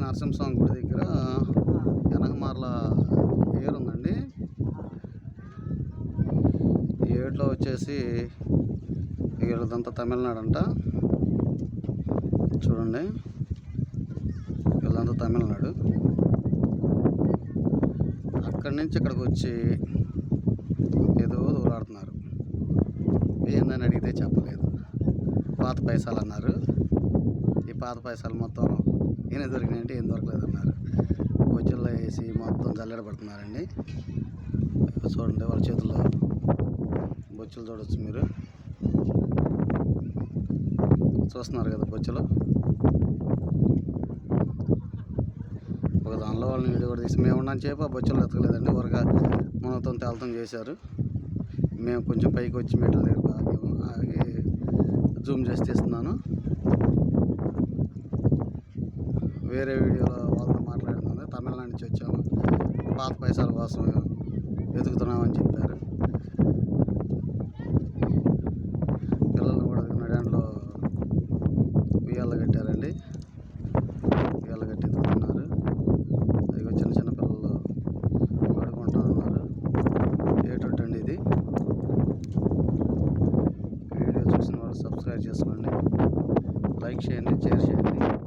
నరసింహస్వామి గుడి దగ్గర వెనకమార్ల ఏరుందండి. ఈ ఏడులో వచ్చేసి వీళ్ళదంతా తమిళనాడు అంట. చూడండి, వీళ్ళంతా తమిళనాడు. అక్కడి నుంచి ఇక్కడికి వచ్చి ఏదో దూరాడుతున్నారు. ఏందని అడిగితే చెప్పలేదు. పాత పైసలు అన్నారు. ఈ పాత పైసలు మొత్తం ఈయన దొరికినాయంటే ఏం దొరకలేదు అన్నారు. బొచ్చుల్లో వేసి మొత్తం జల్లెడ పడుతున్నారండి. చూడండి, వాళ్ళ చేతుల్లో బొచ్చులు చూడవచ్చు. మీరు చూస్తున్నారు కదా బొచ్చులు. ఒక దానిలో వాళ్ళని వీడియో కూడా తీసి మేము ఉన్నాను చెప్పి ఆ బొచ్చులు ఎతకలేదండి. ఊరగా మనతో తేలతం చేశారు. మేము కొంచెం పైకి వచ్చి మెట్ల దగ్గర ఆగి జూమ్ చేసి తీస్తున్నాను. వేరే వీడియోలో వాళ్ళతో మాట్లాడుతుంది. తమిళనాడు నుంచి వచ్చాము, పాత పైసల కోసం వెతుకుతున్నామని చెప్పారు. పిల్లలు కూడా నడంలో ఉయ్యాల కట్టారండి. ఉయ్యాల కట్టి ఎత్తుకుతున్నారు. ఇదిగో చిన్న చిన్న పిల్లలు ఆడుకుంటూ ఉన్నారు. ఏటండి ఇది. వీడియో చూసిన వాళ్ళు సబ్స్క్రైబ్ చేసుకోండి, లైక్ చేయండి, షేర్ చేయండి.